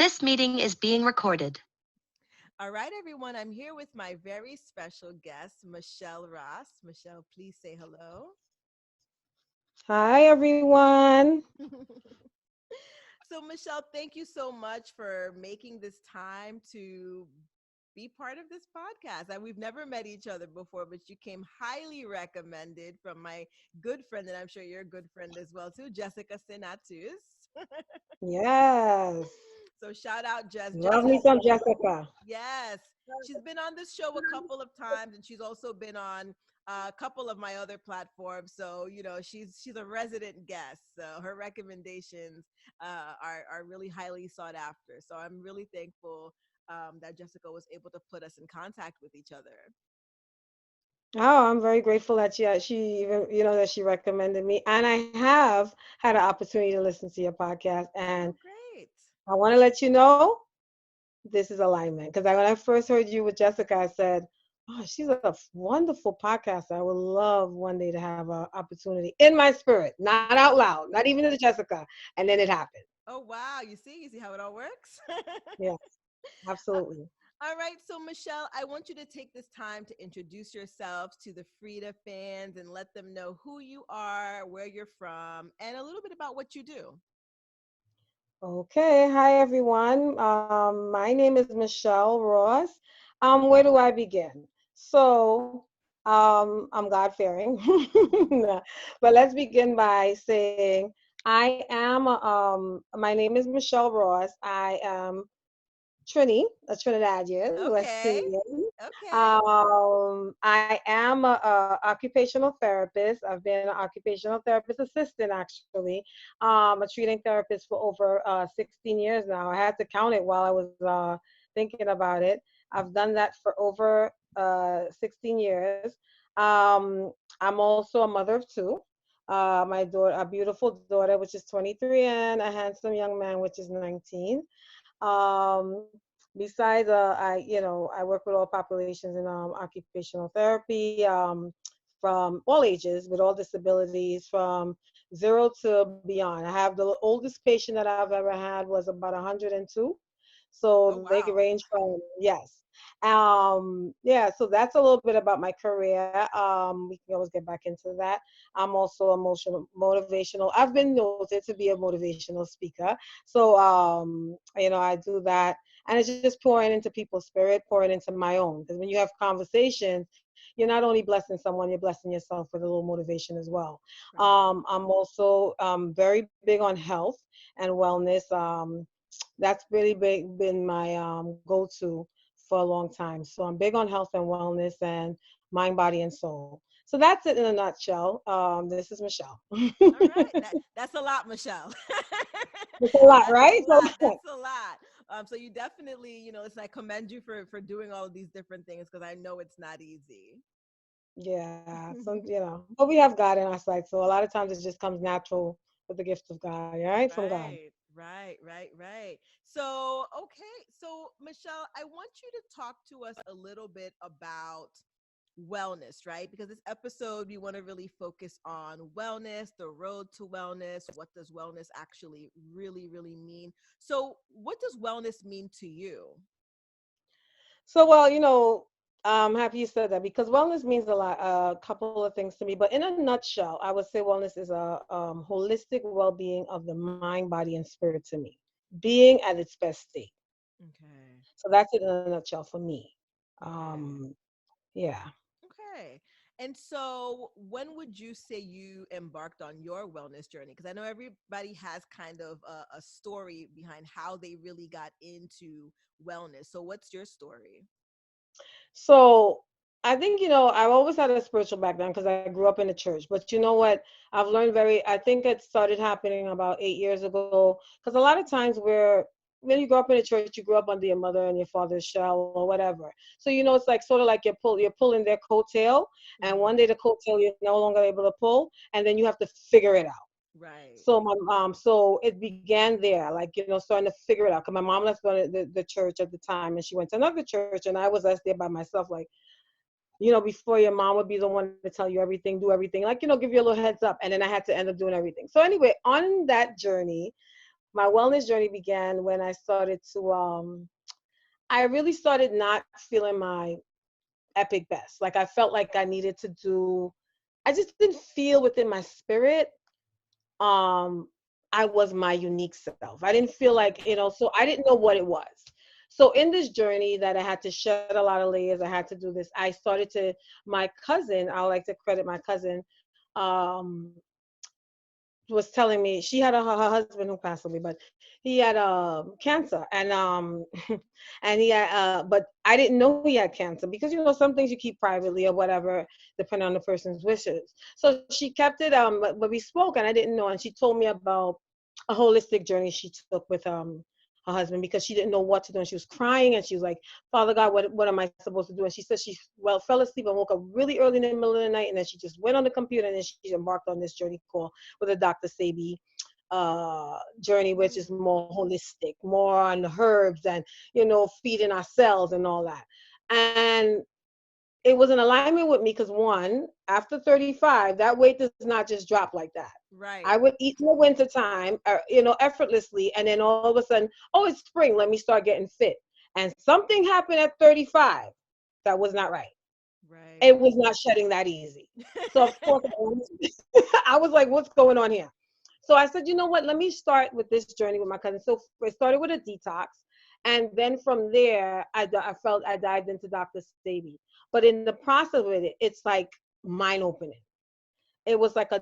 This meeting is being recorded. All right, everyone. I'm here with my very special guest, Michelle Ross. Michelle, please say hello. Hi, everyone. So, Michelle, thank you so much for making this time to be part of this podcast. And we've never met each other before, but you came highly recommended from my good friend, and I'm sure you're a good friend as well, too, Jessica Sinatus. Yes. So, shout out, Jess. Jess Love me is some Jessica. Yes. She's been on this show a couple of times and she's also been on a couple of my other platforms. So, she's a resident guest. So her recommendations are really highly sought after. So I'm really thankful that Jessica was able to put us in contact with each other. Oh, I'm very grateful that she even, that she recommended me. And I have had an opportunity to listen to your podcast. And Oh, great. I want to let you know this is alignment. Because when I first heard you with Jessica, I said, oh, she's a wonderful podcaster. I would love one day to have an opportunity in my spirit, not out loud, not even to Jessica. And then it happened. Oh, wow. You see how it all works? Yeah, absolutely. All right, so Michelle, I want you to take this time to introduce yourselves to the Frida fans and let them know who you are, where you're from, and a little bit about what you do. Okay, hi everyone. My name is Michelle Ross. Where do I begin? So, I'm God fearing, but let's begin by saying my name is Michelle Ross. I am a Trinidadian, West Okay, Indian. okay. I am a occupational therapist. I've been an occupational therapist assistant, actually, a treating therapist for over 16 years now. I had to count it while I was thinking about it. I've done that for over 16 years. I'm also a mother of two. My daughter, a beautiful daughter, which is 23, and a handsome young man, which is 19. Um, Besides, I work with all populations in occupational therapy, from all ages, with all disabilities, from zero to beyond. I have the oldest patient that I've ever had was about 102. Oh, So they can wow. range from, yes. Yeah, so that's a little bit about my career. We can always get back into that. I'm also emotional, motivational. I've been noted to be a motivational speaker. So, I do that. And it's just pouring into people's spirit, pouring into my own. Because when you have conversations, you're not only blessing someone, you're blessing yourself with a little motivation as well. Right. I'm also very big on health and wellness. That's really been my go-to for a long time. So I'm big on health and wellness and mind, body, and soul. So that's it in a nutshell. This is Michelle. All right. That's a lot, Michelle. It's a lot, That's a right? lot. That's a lot. So you definitely, listen, I commend you for doing all of these different things because I know it's not easy. Yeah, but we have God in our sight, so a lot of times it just comes natural with the gift of God, right? From God. Right. So, okay. So, Michelle, I want you to talk to us a little bit about wellness, right? Because this episode, we want to really focus on wellness, the road to wellness. What does wellness actually really mean? So, what does wellness mean to you? So, well, I'm happy you said that because wellness means a lot, a couple of things to me. But in a nutshell, I would say wellness is a holistic well-being of the mind, body, and spirit to me, being at its best state. Okay. So that's it in a nutshell for me. Okay. Um, yeah. Okay. And so, when would you say you embarked on your wellness journey? Because I know everybody has kind of a story behind how they really got into wellness. So, what's your story? So I think, I've always had a spiritual background because I grew up in the church. But you know what? I think it started happening about 8 years ago. Because a lot of times when you grow up in the church, you grew up under your mother and your father's shell or whatever. So, it's like sort of like you're pulling their coattail. And one Hmm. day the coattail you're no longer able to pull. And then you have to figure it out. Right. So it began there, like, starting to figure it out. Cause my mom left the church at the time, and she went to another church, and I was left there by myself, like, before your mom would be the one to tell you everything, do everything, like, give you a little heads up, and then I had to end up doing everything. So anyway, on that journey, my wellness journey began when I started to I really started not feeling my epic best. Like I felt like I needed to do, I just didn't feel within my spirit um I was my unique self. I didn't feel like, so I didn't know what it was. So in this journey that I had to shed a lot of layers, I had to do this. I started to, my cousin, I like to credit my cousin, um was telling me she had her husband who passed away, but he had cancer, and and he had but I didn't know he had cancer because some things you keep privately or whatever, depending on the person's wishes. So she kept it but we spoke and I didn't know, and she told me about a holistic journey she took with her husband because she didn't know what to do, and she was crying and she was like, Father God, what am I supposed to do? And she said she fell asleep and woke up really early in the middle of the night, and then she just went on the computer and then she embarked on this journey called with a Dr. Sabi journey, which is more holistic, more on herbs and feeding ourselves and all that. And it was in alignment with me because one, after 35, that weight does not just drop like that. Right. I would eat in the wintertime, effortlessly, and then all of a sudden, oh, it's spring, let me start getting fit. And something happened at 35 that was not right. Right. It was not shedding that easy. So of course, I was like, what's going on here? So I said, you know what? Let me start with this journey with my cousin. So I started with a detox. And then from there, I felt I dived into Dr. Sabi. But in the process with it, it's like mind opening. It was like a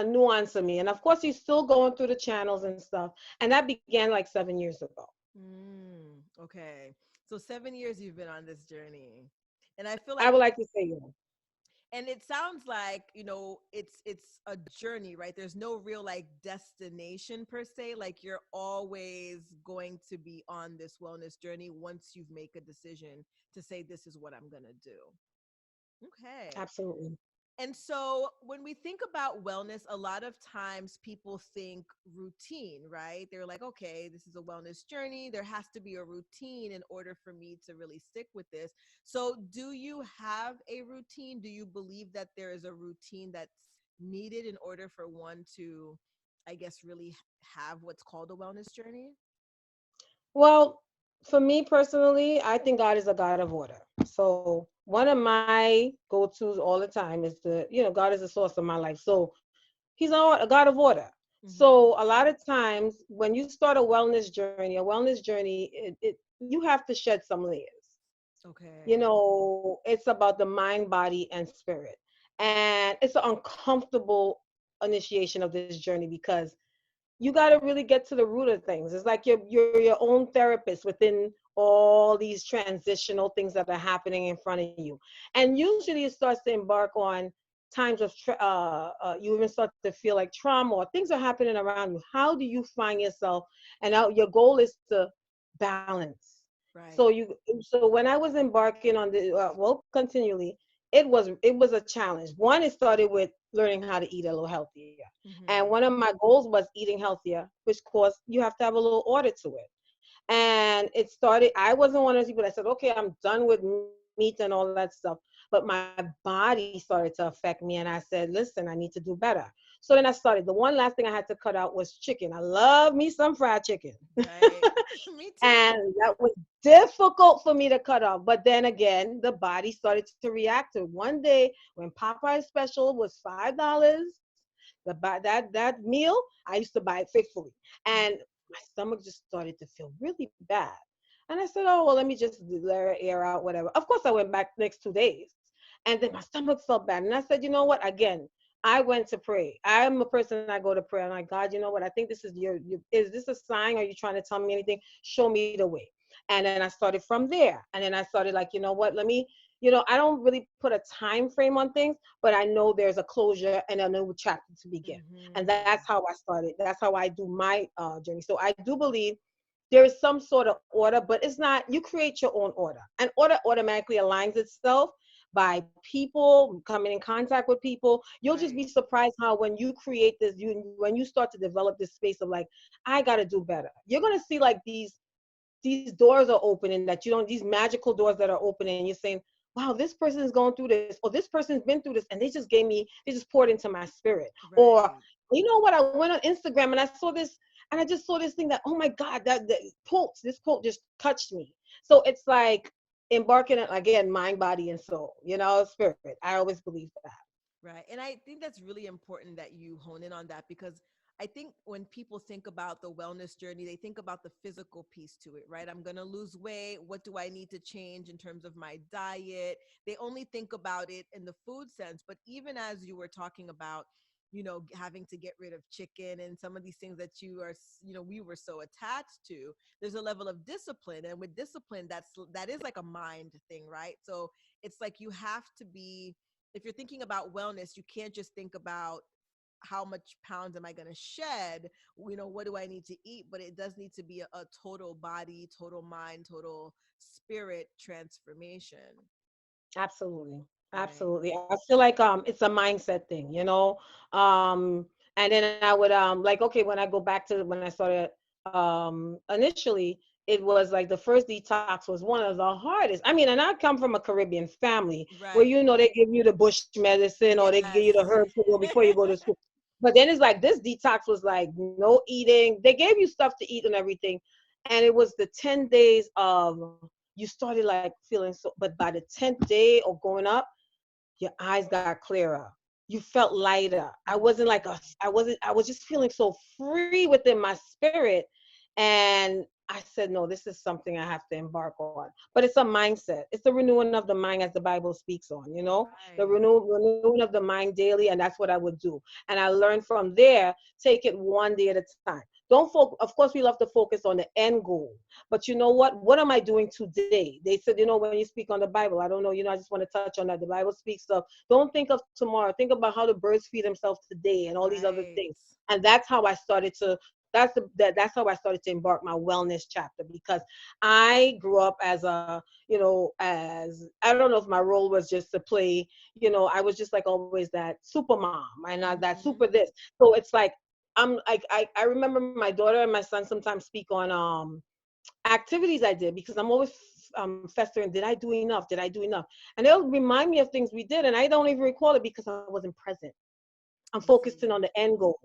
nuance of me. And of course, he's still going through the channels and stuff. And that began like 7 years ago. Okay. So 7 years you've been on this journey. And I feel I like, would like to say, and it sounds like, it's a journey, right? There's no real like destination per se. Like you're always going to be on this wellness journey once you've make a decision to say this is what I'm going to do. Okay. absolutely. And so when we think about wellness, a lot of times people think routine, right? They're like, okay, this is a wellness journey. There has to be a routine in order for me to really stick with this. So, do you have a routine? Do you believe that there is a routine that's needed in order for one to, I guess, really have what's called a wellness journey? Well, for me personally, I think God is a God of order. So one of my go-tos all the time is God is the source of my life. So he's a God of order. Mm-hmm. So a lot of times when you start a wellness journey, you have to shed some layers. Okay. It's about the mind, body, and spirit. And it's an uncomfortable initiation of this journey because you got to really get to the root of things. It's like you're your own therapist within all these transitional things that are happening in front of you. And usually it starts to embark on times of you even start to feel like trauma or things are happening around you. How do you find yourself? And your goal is to balance. So Right. when I was embarking on the continually, it was a challenge. One, it started with learning how to eat a little healthier. And Mm-hmm. one of my goals was eating healthier, which course you have to have a little order to it. And it started, I wasn't one of those people that said, okay, I'm done with meat and all that stuff. But my body started to affect me. And I said, listen, I need to do better. So then I started. The one last thing I had to cut out was chicken. I love me some fried chicken. Right. Me too. And that was difficult for me to cut off. But then again, the body started to react to it. One day when Popeye's special was $5, that meal, I used to buy it faithfully. And my stomach just started to feel really bad. And I said, oh, well, let me just let it air out, whatever. Of course, I went back next 2 days. And then my stomach felt bad. And I said, you know what? Again, I went to pray. I'm a person, I go to prayer. I'm like, God, you know what? I think this is is this a sign? Are you trying to tell me anything? Show me the way. And then I started from there. And then I started like, you know what? Let me, I don't really put a time frame on things, but I know there's a closure and a new chapter to begin. And that's Mm-hmm. how I started. That's how I do my journey. So I do believe there is some sort of order, but it's not, you create your own order. And order automatically aligns itself by people coming in contact with people. You'll just be Right. surprised how when you create this, when you start to develop this space of like, I got to do better, you're going to see like these doors are opening that you don't, these magical doors that are opening, and you're saying, wow, this person is going through this, or this person's been through this, and they just poured into my spirit. Or, Right. you know what, I went on Instagram and I saw this, And I just saw this thing that, oh my God, that quote, this quote just touched me. So it's like embarking on, again, mind, body, and soul, spirit. I always believe that. Right. And I think that's really important that you hone in on that, because I think when people think about the wellness journey, they think about the physical piece to it, right? I'm going to lose weight. What do I need to change in terms of my diet? They only think about it in the food sense. But even as you were talking about, having to get rid of chicken and some of these things that we were so attached to, there's a level of discipline. And with discipline, that is like a mind thing, right? So it's like you have to be, if you're thinking about wellness, you can't just think about how much pounds am I going to shed, what do I need to eat, but it does need to be a total body, total mind, total spirit transformation. Absolutely. Right. Absolutely. I feel like it's a mindset thing, and then I would like, okay, when I go back to when I started initially, it was like the first detox was one of the hardest. I mean, and I come from a Caribbean family where Right. they give you the bush medicine or they give you the Yes. herbs to go before you go to school. But then it's like this detox was like no eating. They gave you stuff to eat and everything. And it was the 10 days of, you started like feeling so, but by the 10th day of going up, your eyes got clearer. You felt lighter. I wasn't like a, I was just feeling so free within my spirit. And I said, no, this is something I have to embark on. But it's a mindset. It's the renewing of the mind, as the Bible speaks on, the Right. renewing of the mind daily. And that's what I would do. And I learned from there, take it one day at a time. Don't focus. Of course, we love to focus on the end goal. But you know what? What am I doing today? They said, when you speak on the Bible, I don't know, I just want to touch on that. The Bible speaks of, don't think of tomorrow. Think about how the birds feed themselves today and all these other Right. things. And that's how I started to, that's how I started to embark my wellness chapter, because I grew up as a, as, I don't know if my role was just to play, I was just like always that super mom and that Hmm. super this. So it's like, I remember my daughter and my son sometimes speak on activities I did, because I'm always festering. Did I do enough? Did I do enough? And they'll remind me of things we did, and I don't even recall it because I wasn't present. I'm I focusing see. on the end goal.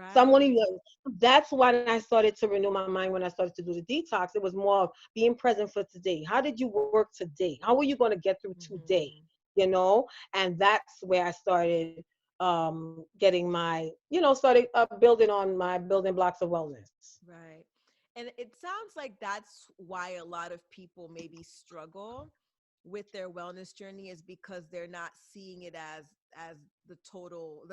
So I'm only, Right. that's when I started to renew my mind. When I started to do the detox, it was more of being present for today. How did you work today? How are you going to get through today? Hmm. And that's where I started getting my, started building on my building blocks of wellness. Right. And it sounds like that's why a lot of people maybe struggle with their wellness journey, is because they're not seeing it as the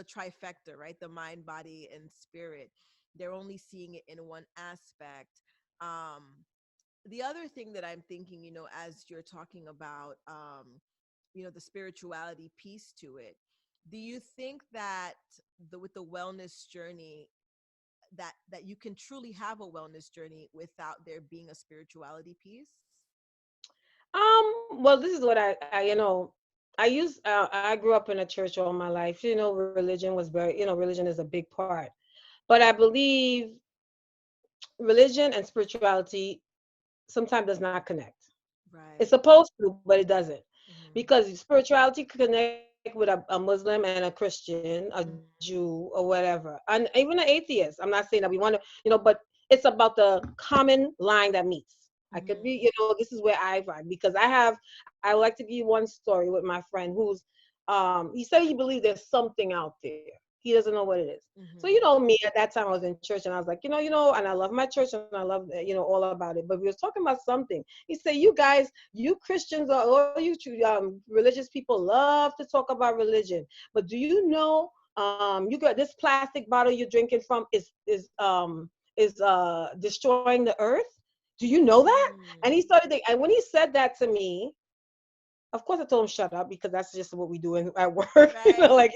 trifecta, right? The mind, body, and spirit. They're only seeing it in one aspect. Um, the other thing that I'm thinking, as you're talking about, the spirituality piece to it, do you think that with the wellness journey, that you can truly have a wellness journey without there being a spirituality piece? Well, this is what I grew up in a church all my life. Religion was religion is a big part. But I believe religion and spirituality sometimes does not connect. It's Right. supposed to, but it doesn't. Hmm. Because spirituality could connect with a Muslim and a Christian, a Jew, or whatever, and even an atheist. I'm not saying that we want to, but it's about the common line that meets. I could be, Hmm. this is where I find, because I would like to give you one story with my friend who's, he said he believes there's something out there. He doesn't know what it is. So, Hmm. me at that time, I was in church and I was like, and I love my church and I love, all about it. But we was talking about something. He said, you guys, you Christians or all you religious people love to talk about religion. But do you know, you got this plastic bottle you're drinking from is destroying the earth? Do you know that? And he Mm. started and when he said that to me, of course I told him shut up, because that's just what we do at work, Right. like,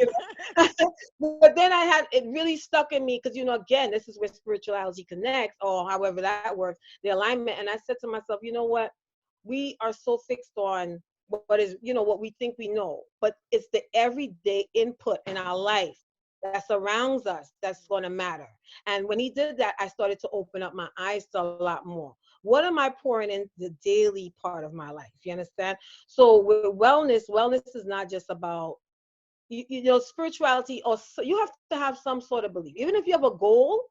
but then I had it really stuck in me, because again, this is where spirituality connects, or however that works, the alignment. And I said to myself, you know what? We are so fixed on what is, what we think we know, but it's the everyday input in our life that surrounds us that's going to matter. And when he did that, I started to open up my eyes to a lot more. What am I pouring in the daily part of my life? You understand? So with wellness is not just about spirituality, or you have to have some sort of belief. Even if you have a goal,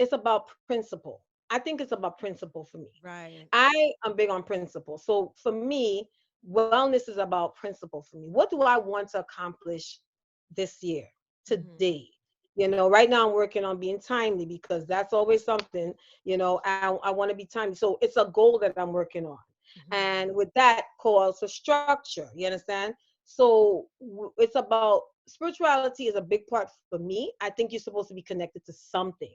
it's about principle. I think it's about principle for me. Right. I am big on principle. So for me, wellness is about principle for me. What do I want to accomplish this year, Mm-hmm. today? Right now I'm working on being timely because that's always something, I want to be timely. So it's a goal that I'm working on. Mm-hmm. And with that calls for structure. You understand? So it's about spirituality is a big part for me. I think you're supposed to be connected to something.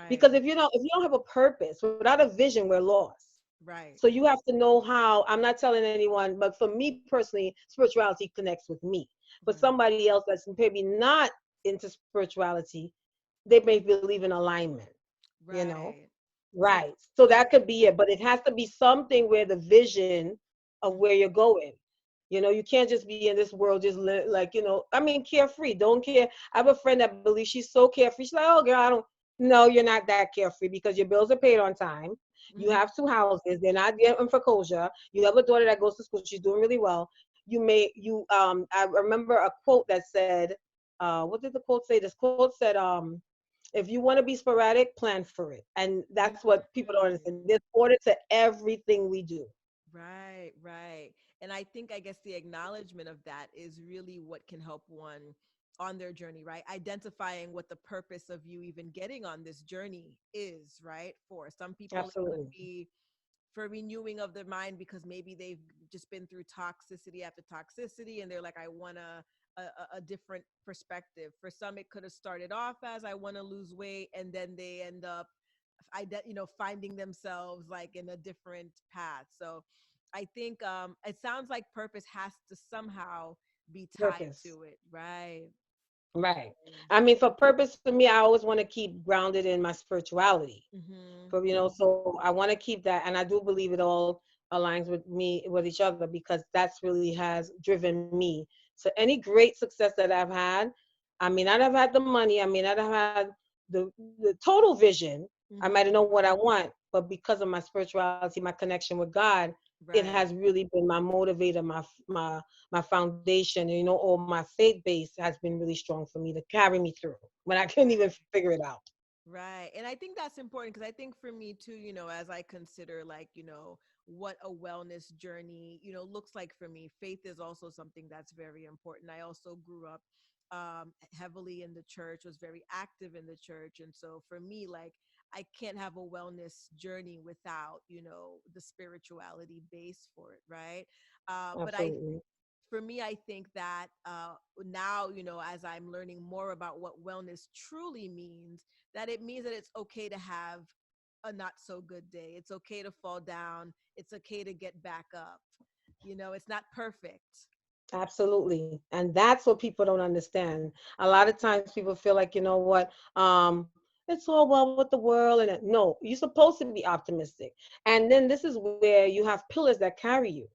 Because Right. if you don't have a purpose, without a vision, we're lost. Right. So you have to know how. I'm not telling anyone, but for me personally, spirituality connects with me. For Right. somebody else that's maybe not into spirituality, they may believe in alignment, you know? Right. So Right. So that could be mhm. it. But it has to be something where the vision of where you're going. You can't just be in this world just like, I mean, carefree. Don't care. I have a friend that believes she's so carefree. She's like, oh, girl, I don't. No, you're not that carefree because your bills are paid on time. You Mhm. have two houses. They're not getting foreclosure. You have a daughter that goes to school. She's doing really well. I remember a quote that said, what did the quote say? This quote said, if you want to be sporadic, plan for it. And that's what people don't Mhm. understand. There's order to everything we do. Right, right. And I think, I guess, the acknowledgement of that is really what can help one on their journey, right? Identifying what the purpose of you even getting on this journey is, right? For some people, it could Absolutely. be for renewing of their mind because maybe they've just been through toxicity after toxicity and they're like, I want a different perspective. For some, it could have started off as I want to lose weight, and then they end up finding themselves like in a different path. So I think it sounds like purpose has to somehow be tied Purpose. to it, right? Right. I mean, for purpose for me, I always want to keep grounded in my spirituality. Mm-hmm. So I want to keep that, and I do believe it all aligns with me with each other because that's really has driven me. So any great success that I've had, I mean, I'd have had the money. I mean, I'd have had the total vision. I might have Mm-hmm. known what I want, but because of my spirituality, my connection with God, it Right. has really been my motivator, my foundation, and or my faith base has been really strong for me to carry me through when I couldn't even figure it out. Right. And I think that's important because I think for me too, as I consider like, what a wellness journey, looks like for me, faith is also something that's very important. I also grew up heavily in the church, was very active in the church. And so for me, like, I can't have a wellness journey without, the spirituality base for it. Right. But Absolutely. for me, I think that now, as I'm learning more about what wellness truly means, that it means that it's okay to have a not so good day. It's okay to fall down. It's okay to get back up. It's not perfect. Absolutely. And that's what people don't understand. A lot of times people feel like, you know what, it's all well with the world. And no, you're supposed to be optimistic. And then this is where you have pillars that carry you.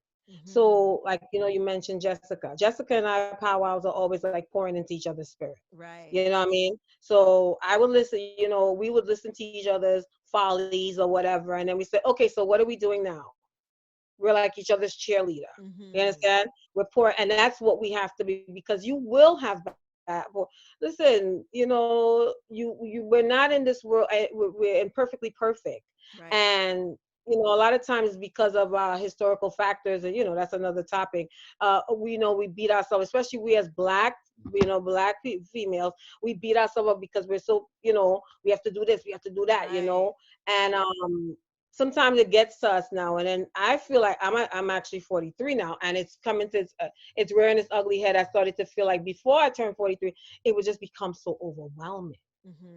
Hmm. So, like, you mentioned Jessica. Jessica and I powwows are always like pouring into each other's spirit. You Right. know what I mean? So I would listen, we would listen to each other's follies or whatever. And then we said, okay, so what are we doing now? We're like each other's cheerleader. You Hmm. understand? We're poor, and that's what we have to be because you will have bad. Listen, we're not in this world. We're imperfectly perfect, Right. and a lot of times because of historical factors, and that's another topic. We know we beat ourselves, especially we as black. Black females, we beat ourselves up because we're so, we have to do this, we have to do that, Right. and sometimes it gets to us now. And then I feel like I'm actually 43 now, and it's coming to it's rearing its ugly head. I started to feel like before I turned 43, it would just become so overwhelming.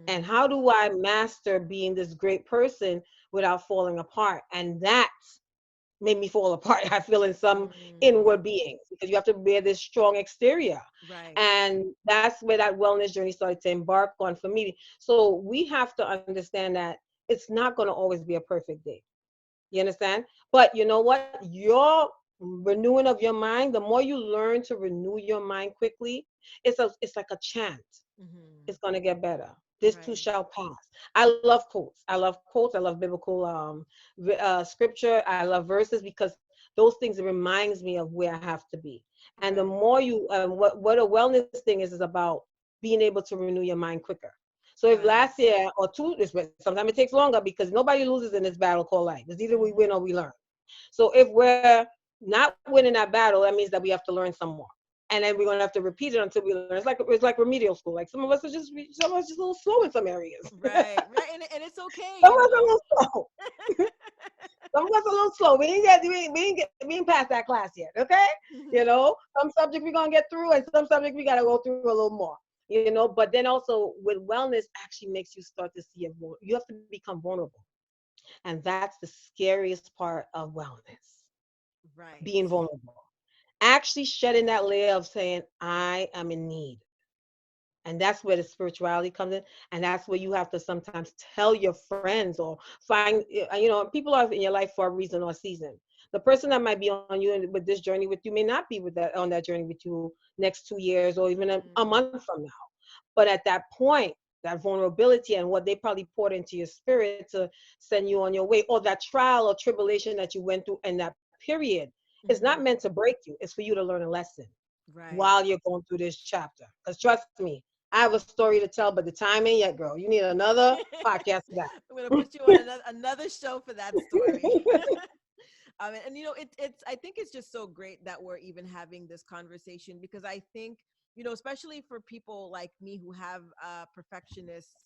And Hmm. how do I master being this great person without falling apart? And that made me fall apart. I feel in some Mm. inward beings because you have to bear this strong exterior. Right. And that's where that wellness journey started to embark on for me. So we have to understand that it's not going to always be a perfect day. You understand? But you know what? Your renewing of your mind, the more you learn to renew your mind quickly, it's like a chant. Hmm. It's going to get better. This too Right. shall pass. I love quotes. I love quotes. I love biblical scripture. I love verses because those things reminds me of where I have to be. And the Right. more you, what a wellness thing is about being able to renew your mind quicker. So So if Right. last year or two, sometimes it takes longer because nobody loses in this battle called life. It's either we win or Mm-hmm. we learn. So if we're not winning that battle, that means that we have to learn some more. And then we're gonna have to repeat it until we learn. It's like remedial school. Like some of us just a little slow in some areas. Right. Right. And it's okay, Some you of us a know. little slow. Some of us a little slow. We ain't past that class yet. Okay, some subjects we're gonna get through, and some subjects we gotta go through a little more. But then also with wellness actually makes you start to see you have to become vulnerable, and that's the scariest part of wellness. Right. Being vulnerable, actually shedding that layer of saying I am in need. And that's where the spirituality comes in. And that's where you have to sometimes tell your friends or find, people are in your life for a reason or a season. The person that might be on you and with this journey with you may not be with that on that journey with you next 2 years or even a Mm. month from now. But at that point, that vulnerability and what they probably poured into your spirit to send you on your way, or that trial or tribulation that you went through in that period, is not Mm-hmm. meant to break you. It's for you to learn a lesson Right. while you're going through this chapter. Because trust me, I have a story to tell, but the time ain't yet, girl. You need another podcast for I'm gonna put you on another show for that story. that. And it's I think it's just so great that we're even having this conversation, because I think, especially for people like me who have perfectionist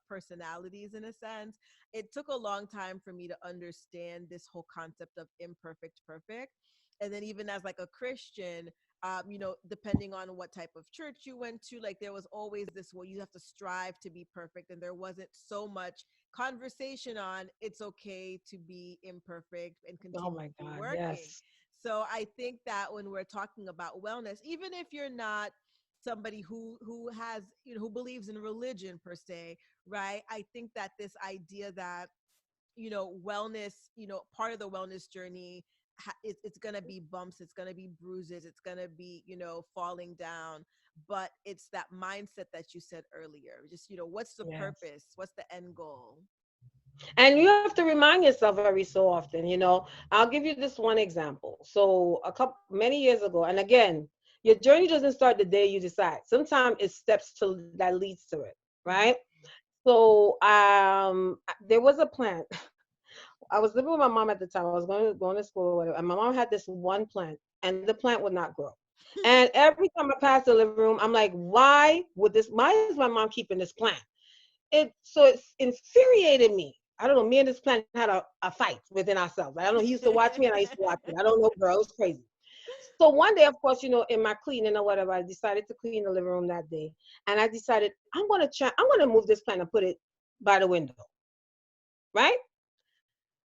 personalities, in a sense, it took a long time for me to understand this whole concept of imperfect perfect. And then even as like a Christian, depending on what type of church you went to, like there was always this, well, you have to strive to be perfect, and there wasn't so much conversation on it's okay to be imperfect and Oh continue my God, working. yes. So I think that when we're talking about wellness, even if you're not somebody who has, who believes in religion per se, right? I think that this idea that, wellness, part of the wellness journey, it's going to be bumps, it's going to be bruises, it's going to be, falling down, but it's that mindset that you said earlier. Just, what's the Yes. purpose, what's the end goal? And you have to remind yourself every so often, I'll give you this one example. So many years ago, and again, your journey doesn't start the day you decide. Sometimes it's steps that leads to it, Hmm. right? So there was a plant. I was living with my mom at the time. I was going to school or whatever, and my mom had this one plant, and the plant would not grow. And every time I passed the living room, I'm like, why is my mom keeping this plant? It's infuriated me. I don't know. Me and this plant had a fight within ourselves. I don't know. He used to watch me and I used to watch him. I don't know, girl. It was crazy. So one day, of course, in my cleaning or whatever, I decided to clean the living room that day. And I decided I'm gonna move this plant and put it by the window. Right?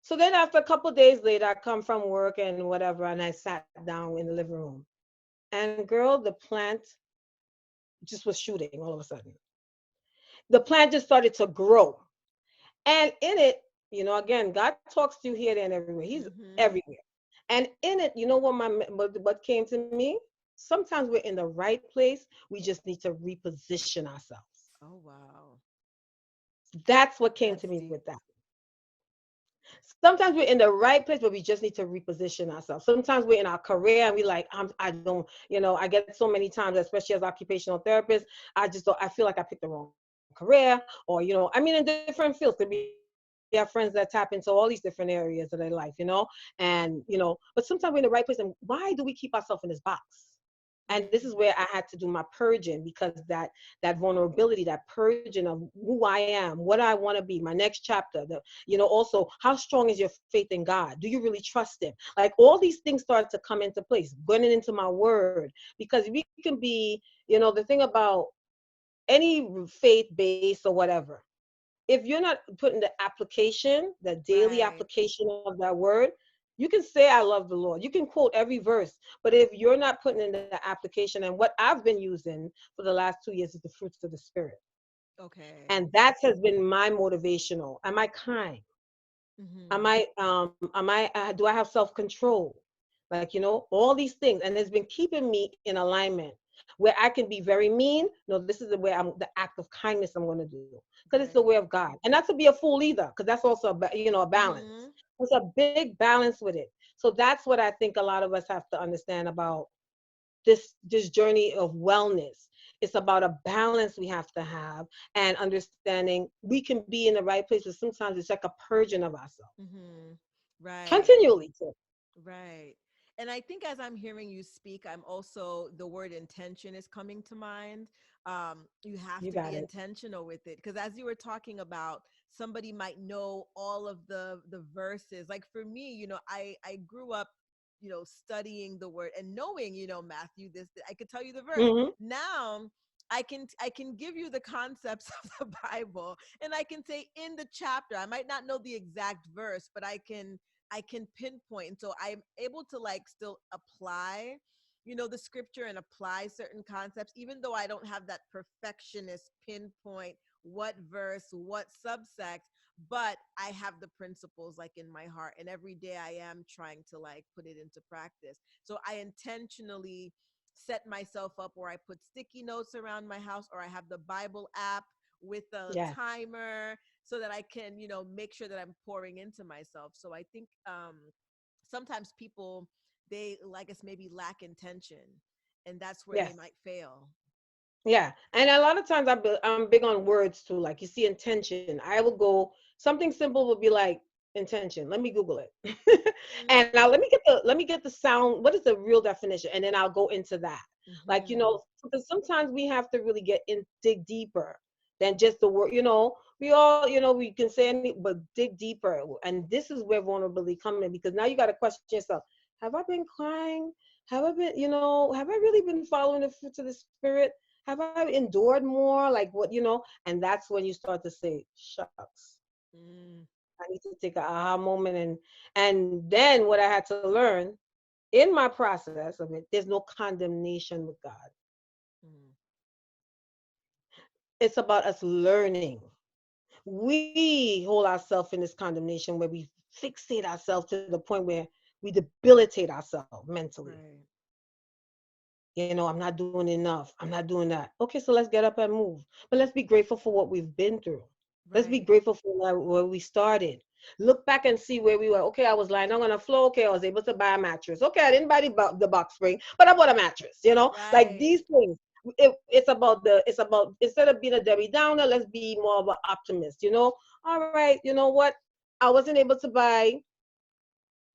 So then after a couple of days later, I come from work and whatever, and I sat down in the living room. And girl, the plant just was shooting all of a sudden. The plant just started to grow. And in it, again, God talks to you here, there, and everywhere. He's Hmm. everywhere. And in it, you know what came to me? Sometimes we're in the right place. We just need to reposition ourselves. Oh, wow. That's what came to That's me deep. with that. Sometimes we're in the right place, but we just need to reposition ourselves. Sometimes we're in our career and we like, I don't, I get so many times, especially as occupational therapist, I just don't, I feel like I picked the wrong career, or, I mean, in different fields, we have friends that tap into all these different areas of their life, but sometimes we're in the right place. And why do we keep ourselves in this box? And this is where I had to do my purging, because that vulnerability, that purging of who I am, what I want to be, my next chapter, also how strong is your faith in God? Do you really trust him? Like all these things start to come into place, going into my word, because we can be, the thing about any faith base or whatever, if you're not putting the application, the daily Right. application of that word, you can say I love the Lord, you can quote every verse, but if you're not putting in the application, and what I've been using for the last 2 years is the fruits of the spirit, Okay. and that has been my motivational. Am I kind? Hmm. Am I do I have self-control? Like, all these things, and it's been keeping me in alignment where I can be very mean. No, this is the act of kindness I'm going to do, because it's the Right. way of God, and not to be a fool either, because that's also a balance. Hmm. There's a big balance with it. So that's what I think a lot of us have to understand about this journey of wellness. It's about a balance we have to have, and understanding we can be in the right place, but sometimes it's like a purging of ourselves Mm-hmm. Right. continually too. Right. And I think as I'm hearing you speak, I'm also, the word intention is coming to mind. You have You to be got it. intentional with it, because as you were talking about, somebody might know all of the verses. Like for me, I grew up, studying the word and knowing, Matthew, this, I could tell you the verse. Hmm. Now I can give you the concepts of the Bible, and I can say in the chapter. I might not know the exact verse, but I can pinpoint. And so I'm able to like still apply, the scripture, and apply certain concepts, even though I don't have that perfectionist pinpoint what verse, what subsect, but I have the principles like in my heart. And every day I am trying to like put it into practice. So I intentionally set myself up where I put sticky notes around my house, or I have the Bible app with a Yes. timer, so that I can, make sure that I'm pouring into myself. So I think sometimes people, they, like us, maybe lack intention, and that's where they Yes. might fail. Yeah, and a lot of times I'm big on words too. Like you see intention, I will go something simple would be like intention. Let me Google it, Mm-hmm. and now let me get the sound. What is the real definition? And then I'll go into that. Like Mm-hmm. because sometimes we have to really get in, dig deeper than just the word. We all we can say any, but dig deeper. And this is where vulnerability come in, because now you got to question yourself. Have I been crying? Have I been, have I really been following the fruits of the spirit? Have I endured more? Like what? And that's when you start to say, shucks, Mm-hmm. I need to take a aha moment. And then what I had to learn in my process of it, there's no condemnation with God. It's about us learning. We hold ourselves in this condemnation where we fixate ourselves to the point where we debilitate ourselves mentally. Right. I'm not doing enough. I'm not doing that. Okay, so let's get up and move. But let's be grateful for what we've been through. Let's be Right. grateful for where we started. Look back and see where we were. Okay, I was lying down on the floor. Okay, I was able to buy a mattress. Okay, I didn't buy the box spring, but I bought a mattress. Like Right. these things. It's about, instead of being a Debbie Downer, let's be more of an optimist. All right, you know what? I wasn't able to buy,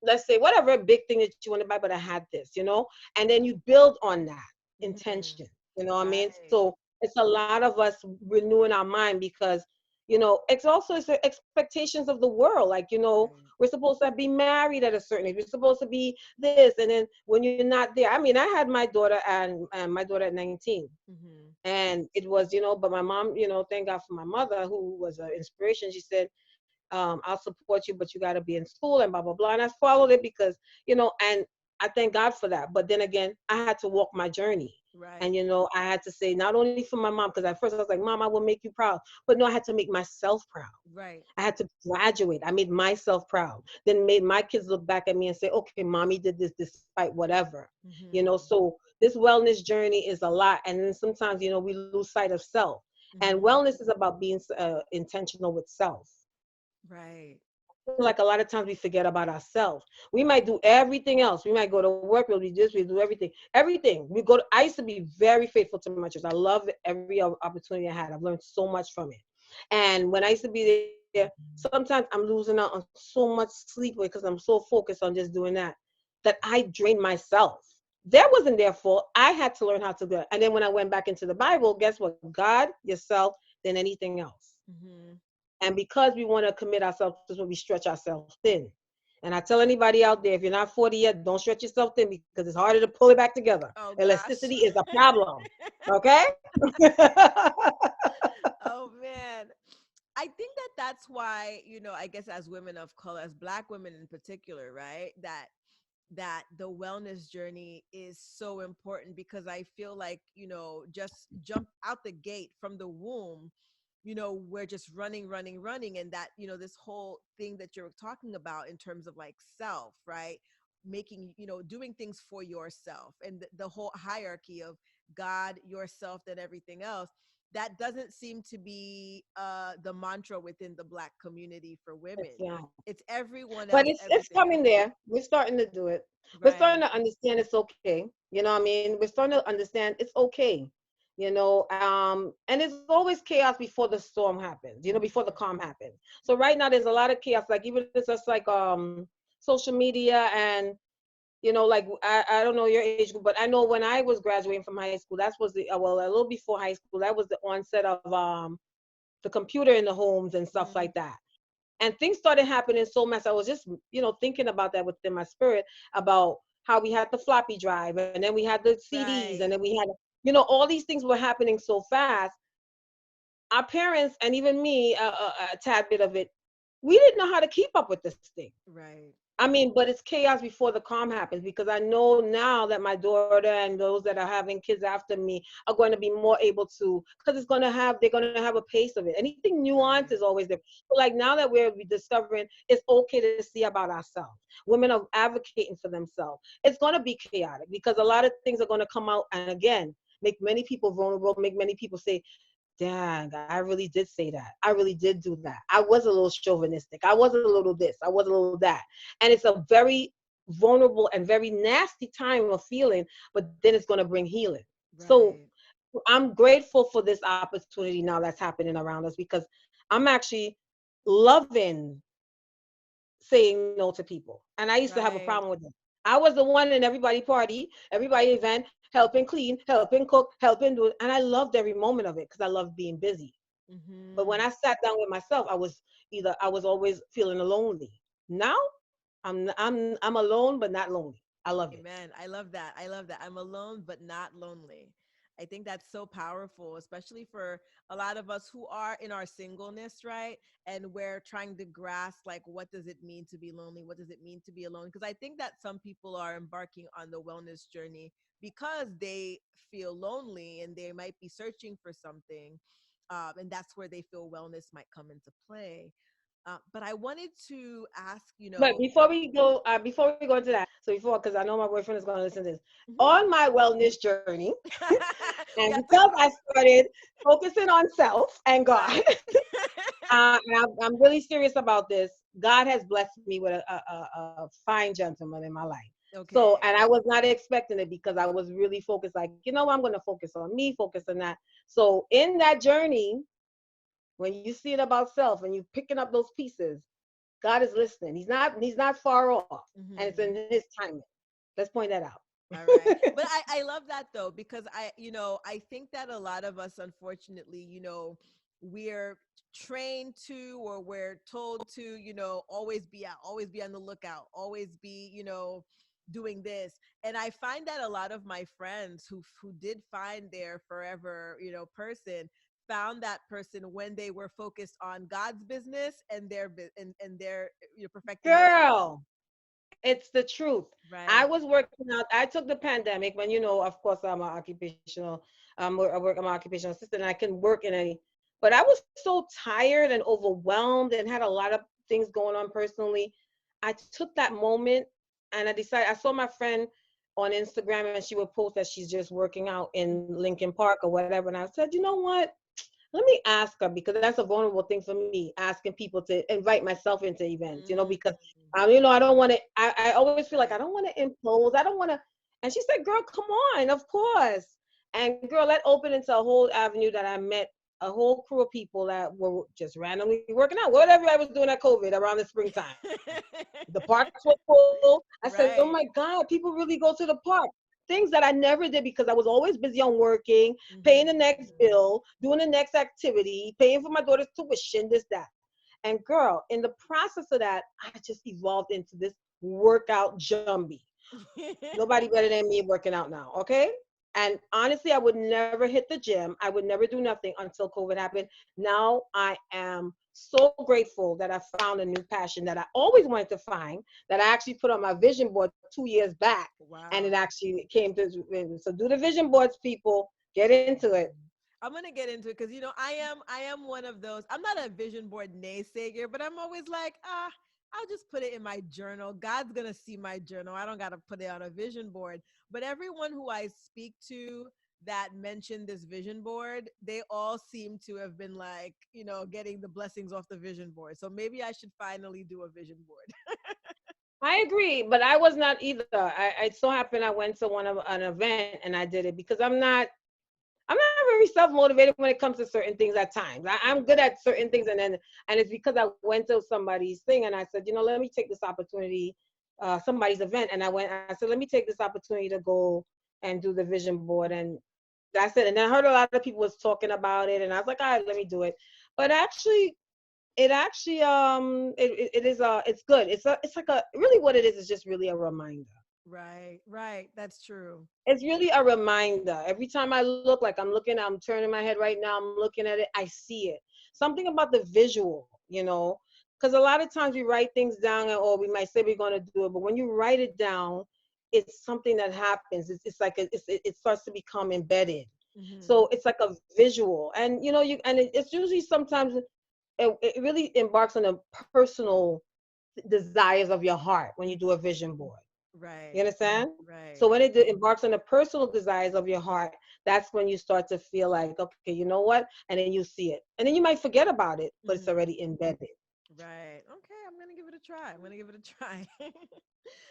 let's say, whatever big thing that you want to buy, but I had this. And then you build on that Mm-hmm. intention. You know what I mean? Right. So it's a lot of us renewing our mind, because it's the expectations of the world. Like, Right. we're supposed to be married at a certain age, we're supposed to be this, and then when you're not there. I mean, I had my daughter, and my daughter at 19. Mm-hmm. And it was, but my mom, thank God for my mother, who was an inspiration. She said, I'll support you, but you got to be in school and blah, blah, blah. And I followed it because, and I thank God for that. But then again, I had to walk my journey. And, Right. I had to say, not only for my mom, because at first I was like, Mom, I will make you proud. But no, I had to make myself proud. Right. I had to graduate. I made myself proud. Then made my kids look back at me and say, okay, mommy did this despite whatever. Mm-hmm. So this wellness journey is a lot. And then sometimes, we lose sight of self. And Mm-hmm. wellness is about being intentional with self. Right. Like a lot of times we forget about ourselves. We might do everything else. We might go to work, we'll do this, we do everything. Everything. I used to be very faithful to my church. I love every opportunity I had. I've learned so much from it. And when I used to be there, sometimes I'm losing out on so much sleep because I'm so focused on just doing that I drained myself. That wasn't their fault. I had to learn how to do it. And then when I went back into the Bible, guess what? God, yourself, than anything else. Mm-hmm. And because we want to commit ourselves, this is when we stretch ourselves thin. And I tell anybody out there, if you're not 40 yet, don't stretch yourself thin, because it's harder to pull it back together. Oh gosh. Elasticity is a problem. Okay? Oh man. I think that that's why, I guess as women of color, as Black women in particular, right? That the wellness journey is so important, because I feel like, just jump out the gate from the womb, we're just running, running, running. And that, this whole thing that you're talking about in terms of like self, right? Making, doing things for yourself, and the whole hierarchy of God, yourself, then everything else. That doesn't seem to be the mantra within the Black community for It's women. not. It's everyone But else, it's everything coming else. there. We're starting to do it. We're starting Right. to understand it's okay. You know what I mean? We're starting to understand it's okay. And it's always chaos before the storm happens, before the calm happens. So right now there's a lot of chaos, like even it's just like social media, and like I don't know your age group, but I know when I was graduating from high school, that was the well, a little before high school, that was the onset of the computer in the homes and stuff Mm, like that. And things started happening so much. I was just thinking about that within my spirit, about how we had the floppy drive, and then we had the CDs, and then right. we had all these things were happening so fast. Our parents, and even me, a tad bit of it, we didn't know how to keep up with this thing. Right. I mean, but it's chaos before the calm happens, because I know now that my daughter and those that are having kids after me are going to be more able to, because they're going to have a pace of it. Anything nuance is Right. always there. But like now that we're discovering it's okay to see about ourselves, women are advocating for themselves. It's going to be chaotic because a lot of things are going to come out, and again, make many people vulnerable, make many people say, dang, I really did say that. I really did do that. I was a little chauvinistic. I was a little this. I was a little that. And it's a very vulnerable and very nasty time of feeling, but then it's going to bring healing. So Right. I'm grateful for this opportunity now that's happening around us, because I'm actually loving saying no to people. And I used to have a problem Right. with it. I was the one in everybody party, everybody event, helping clean, helping cook, helping do it. And I loved every moment of it because I loved being busy. But when Mm-hmm. I sat down with myself, I was always feeling lonely. Now I'm alone but not lonely. I love it. Amen. I love that. I love that. I'm alone but not lonely. I think that's so powerful, especially for a lot of us who are in our singleness, right? And we're trying to grasp, like, what does it mean to be lonely? What does it mean to be alone? Because I think that some people are embarking on the wellness journey because they feel lonely and they might be searching for something. And that's where they feel wellness might come into play. But I wanted to ask, But before we go into that, so before, because I know my boyfriend is going to listen to this, Mhm. on my wellness journey, and We have to, because I started focusing on self and God, right. and I'm really serious about this. God has blessed me with a fine gentleman in my life. So, Okay. and I was not expecting it because I was really focused. Like, I'm going to focus on me, focus on that. So, in that journey, when you see it about self and you picking up those pieces, God is listening. He's not far off, and it's in Hmm. His timing. Let's point that out. All right. But I love that though, because I think that a lot of us, unfortunately, we're trained to, or we're told to, always be out, always be on the lookout, always be, doing this. And I find that a lot of my friends who did find their forever, person, found that person when they were focused on God's business and their perfecting their own. Girl, it's the truth. I Right. was working out. I took the pandemic when, of course, I'm an occupational, I'm an occupational assistant, and I can work in any, but I was so tired and overwhelmed and had a lot of things going on personally. I took that moment and I saw my friend on Instagram, and she would post that she's just working out in Lincoln Park or whatever. And I said, you know what? Let me ask her, because that's a vulnerable thing for me, asking people to invite myself into events, Mm, because I don't want to, I always feel like I right. don't want to impose. I don't want to. And she said, girl, come on, of course. And girl, that opened into a whole avenue that I met a whole crew of people that were just randomly working out, whatever I was doing at COVID around the springtime. The parks were full. I said, oh my Right. God, people really go to the park. Things that I never did because I was always busy on working, paying the Mhm. next bill, doing the next activity, paying for my daughter's tuition, this, that. And girl, in the process of that, I just evolved into this workout jumbie. Nobody better than me working out now, okay? And honestly, I would never hit the gym. I would never do nothing until COVID happened. Now I am so grateful that I found a new passion that I always wanted to find, that I actually put on my vision board 2 years back. And it Wow. actually came to, so do the vision boards, people. Get into it. I'm gonna get into it because I am one of those. I'm not a vision board naysayer, but I'm always like, I'll just put it in my journal. God's gonna see my journal. I don't gotta put it on a vision board. But everyone who I speak to that mentioned this vision board, they all seem to have been like, getting the blessings off the vision board. So maybe I should finally do a vision board. I agree, but I was not either. I so happened I went to an event and I did it because I'm not very self-motivated when it comes to certain things at times. I'm good at certain things, and it's because I went to somebody's thing and I said, let me take this opportunity, somebody's event, and I said, let me take this opportunity to go and do the vision board, and that's it. And I heard a lot of people was talking about it, and I was like, all right, let me do it. But actually, it is it's good. It's like a really what it is just really a reminder. Right, right. That's true. It's really a reminder. Every time I look, like I'm turning my head right now, I'm looking at it, I see it. Something about the visual, because a lot of times we write things down or we might say we're going to do it, but when you write it down, it's something that happens. It's like it starts to become embedded. Hmm. So it's like a visual, and it's usually sometimes it really embarks on the personal desires of your heart when you do a vision board. You Right, understand? So right. when it embarks on the personal desires of your heart, that's when you start to feel like, okay, you know what? And then you see it. And then you might forget about it, but it's Hmm. already embedded. Right. Okay, I'm gonna give it a try. I'm gonna give it a try.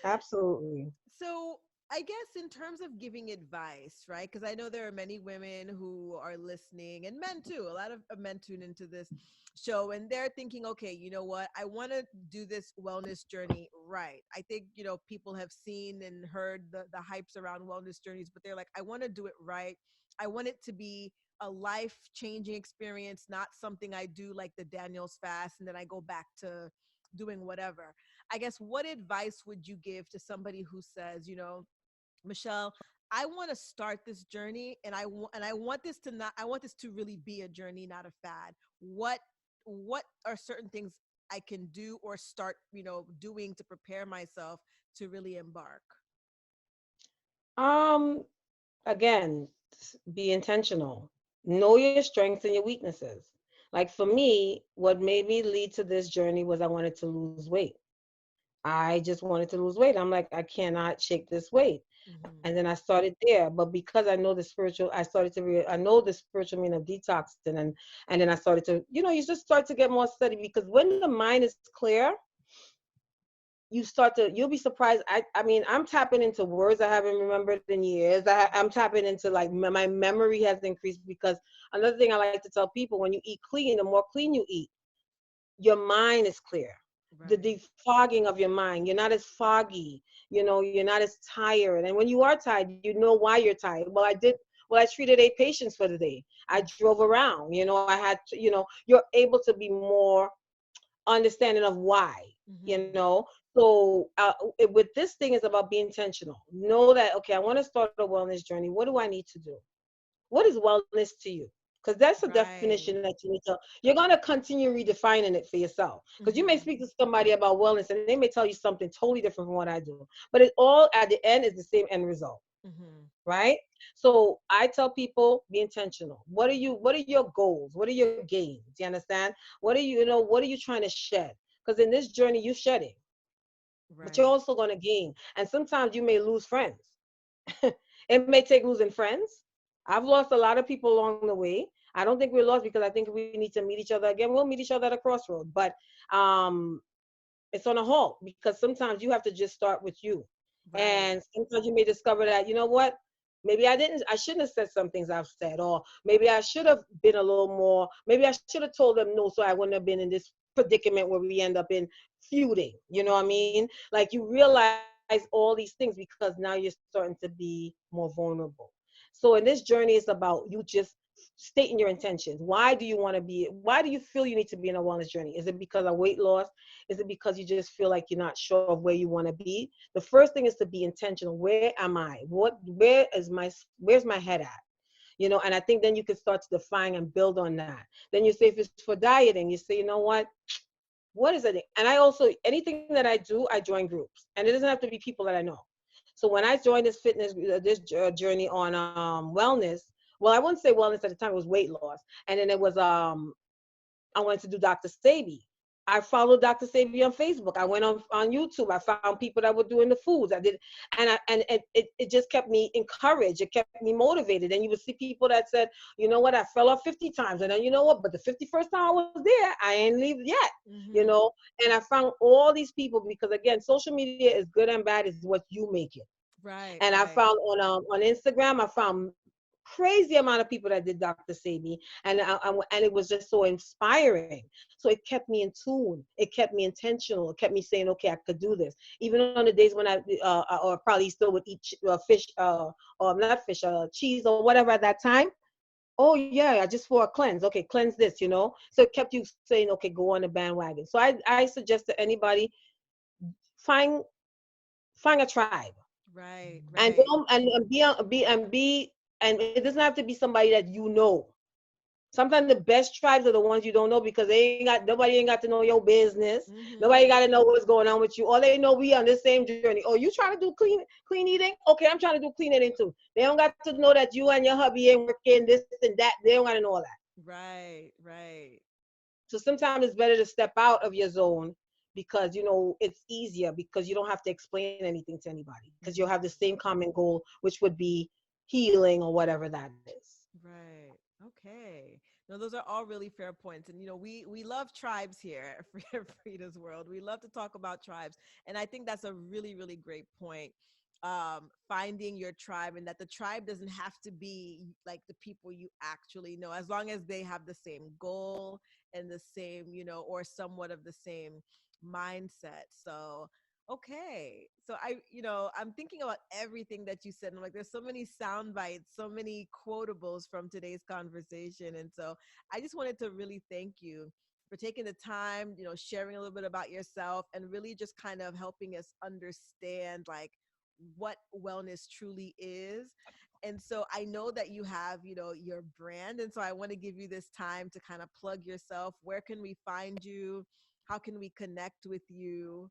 Absolutely. So I guess in terms of giving advice, right? Because I know there are many women who are listening and men too. A lot of men tune into this show and they're thinking, okay, you know what? I want to do this wellness journey right. I think, people have seen and heard the hypes around wellness journeys, but they're like, I want to do it right. I want it to be a life changing experience, not something I do like the Daniel's fast and then I go back to doing whatever. I guess what advice would you give to somebody who says, Michelle, I want to start this journey and I want this to not I want this to really be a journey, not a fad. What are certain things I can do or start, doing to prepare myself to really embark? Um, Again, be intentional. Know your strengths and your weaknesses. Like for me, what made me lead to this journey was I wanted to lose weight. I just wanted to lose weight. I'm like, I cannot shake this weight. Hmm. And then I started there. But because I know I know the spiritual meaning of detox. And then I started to, you just start to get more study, because when the mind is clear, you'll be surprised. I mean, I'm tapping into words I haven't remembered in years. I'm tapping into, like, my memory has increased, because another thing I like to tell people, when you eat clean, the more clean you eat, your mind is clear. The Right. defogging of your mind, you're not as foggy, you're not as tired. And when you are tired, you know why you're tired. I treated 8 patients for the day. I drove around, I had to, you're able to be more understanding of why, you Hmm. know. So with this thing is about being intentional. Know that, okay, I want to start a wellness journey. What do I need to do? What is wellness to you? Because that's a Right. definition that you're going to continue redefining it for yourself. Because you may Hmm. speak to somebody about wellness and they may tell you something totally different from what I do. But it all at the end is the same end result, Hmm. right? So I tell people, be intentional. What are your goals? What are your gains? You understand? What are you trying to shed? Because in this journey, you're shedding, but you're Right. also going to gain. And sometimes you may lose friends. It may take losing friends. I've lost a lot of people along the way. I don't think we're lost, because I think we need to meet each other again. We'll meet each other at a crossroad, but um, it's on a halt, because sometimes you have to just start with you. Right. And sometimes you may discover that, you know what, maybe I shouldn't have said some things I've said, or maybe I should have been a little more, maybe I should have told them no, so I wouldn't have been in this predicament where we end up in feuding. You know what I Hmm. mean? Like, you realize all these things because now you're starting to be more vulnerable. So in this journey, it's about you just stating your intentions. Why do you feel you need to be in a wellness journey? Is it because of weight loss? Is it because you just feel like you're not sure of where you want to be? The first thing is to be intentional. Where am I? Where's my head at? And I think then you can start to define and build on that. Then you say, if it's for dieting, you say, you know what is it? And I also, anything that I do, I join groups, and it doesn't have to be people that I know. So when I joined this journey on wellness, well, I wouldn't say wellness at the time, it was weight loss. And then it was I wanted to do Dr. Sabi. I followed Dr. Sabi on Facebook. I went on YouTube. I found people that were doing the foods. I did, and it just kept me encouraged. It kept me motivated. And you would see people that said, you know what, I fell off 50 times. And then, you know what, but the 51st time I was there, I ain't leave yet. you Hmm. know. And I found all these people, because again, social media is good and bad, is what you make it. Right. And I Right. found on Instagram, I found crazy amount of people that did Dr. Sebi, and it was just so inspiring. So it kept me in tune. It kept me intentional. It kept me saying, okay, I could do this. Even on the days when I, or probably still would eat fish, or not fish, cheese or whatever at that time. Oh yeah, just for a cleanse. Okay, cleanse this, So it kept you saying, okay, go on the bandwagon. So I suggest to anybody, find find a tribe, Right, and right. don't be and it doesn't have to be somebody that you know. Sometimes the best tribes are the ones you don't know, because nobody ain't got to know your business. Mm-hmm. Nobody got to know what's going on with you. All they know, we on the same journey. Oh, you trying to do clean eating? Okay, I'm trying to do clean eating too. They don't got to know that you and your hubby ain't working this and that. They don't got to know all that. Right, right. So sometimes it's better to step out of your zone, because it's easier, because you don't have to explain anything to anybody, because you'll have the Mm-hmm. same common goal, which would be healing or whatever that is. Right. Okay. No, those are all really fair points. And we love tribes here at Frida's World. We love to talk about tribes. And I think that's a really, really great point. Finding your tribe, and that the tribe doesn't have to be like the people you actually know, as long as they have the same goal and the same, or somewhat of the same mindset. So okay. So I'm thinking about everything that you said. And I'm like, there's so many sound bites, so many quotables from today's conversation. And so I just wanted to really thank you for taking the time, sharing a little bit about yourself, and really just kind of helping us understand like what wellness truly is. And so I know that you have, your brand. And so I want to give you this time to kind of plug yourself. Where can we find you? How can we connect with you?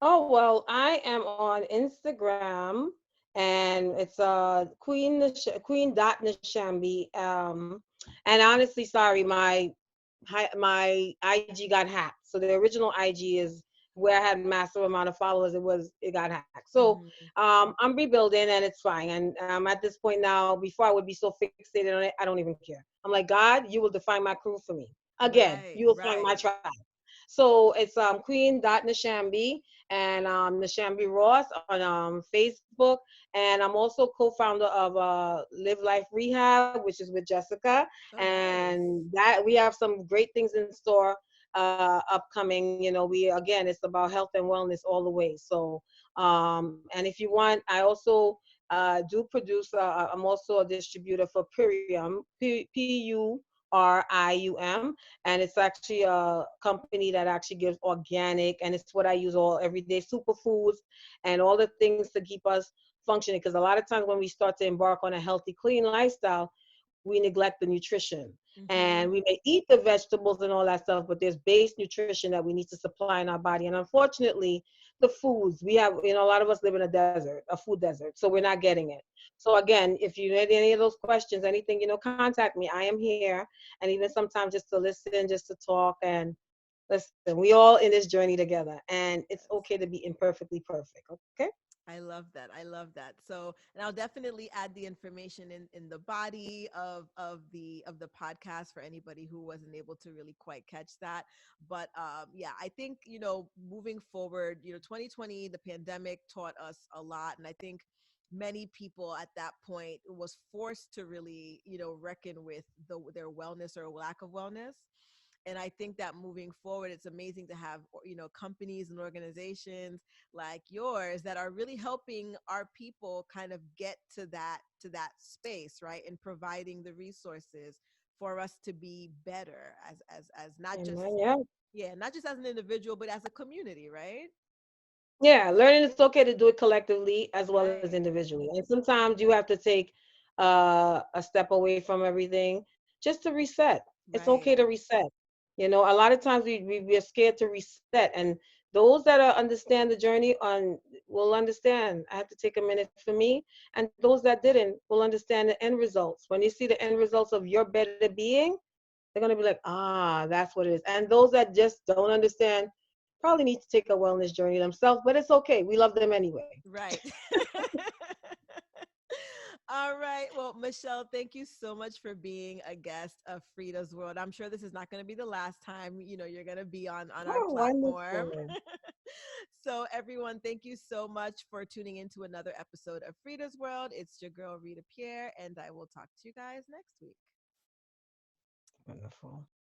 Oh, well, I am on Instagram, and it's Queen dot Nishambi. And honestly, sorry, my IG got hacked. So the original IG is where I had massive amount of followers. It got hacked. So Mhm. I'm rebuilding, and it's fine. And at this point now, before I would be so fixated on it, I don't even care. I'm like, God, you will define my crew for me. Again, Right, you will find my right. tribe. So it's Queen dot Nishambi, and Nishambi Ross on Facebook. And I'm also co-founder of Live Life Rehab, which is with Jessica. Oh, nice. And that we have some great things in store upcoming. It's about health and wellness all the way. So and if you want, I also do produce, I'm also a distributor for Purium, Purium, and it's actually a company that actually gives organic, and it's what I use all everyday superfoods and all the things to keep us functioning, because a lot of times when we start to embark on a healthy, clean lifestyle, we neglect the nutrition. And Mhm. we may eat the vegetables and all that stuff, but there's base nutrition that we need to supply in our body. And unfortunately, the foods we have, a lot of us live in a desert, a food desert, so we're not getting it. So again, if you need any of those questions, anything, contact me. I am here, and even sometimes just to listen, just to talk. And listen, we all in this journey together, and it's Yes. okay to be imperfectly perfect. Okay. I love that. I love that. So, and I'll definitely add the information in the body of the podcast for anybody who wasn't able to really quite catch that. But yeah, I think moving forward, 2020, the pandemic taught us a lot, and I think many people at that point was forced to really reckon with their wellness or lack of wellness. And I think that moving forward, it's amazing to have companies and organizations like yours that are really helping our people kind of get to that space, right, and providing the resources for us to be better as not just, Amen. Yeah. yeah, not just as an individual but as a community, right? Yeah, learning it's okay to do it collectively as well as Right, individually. And sometimes you have to take a step away from everything just to reset. It's okay right. to reset. A lot of times we're scared to reset, and those that understand the journey on will understand. I have to take a minute for me, and those that didn't will understand the end results. When you see the end results of your better being, they're gonna be like, ah, that's what it is. And those that just don't understand probably need to take a wellness journey themselves, but it's okay. We love them anyway. Right. All right. Well, Michelle, thank you so much for being a guest of Frida's World. I'm sure this is not going to be the last time, you're going to be on our Oh, platform. wonderful. So, everyone, thank you so much for tuning into another episode of Frida's World. It's your girl, Rita Pierre, and I will talk to you guys next week. Wonderful.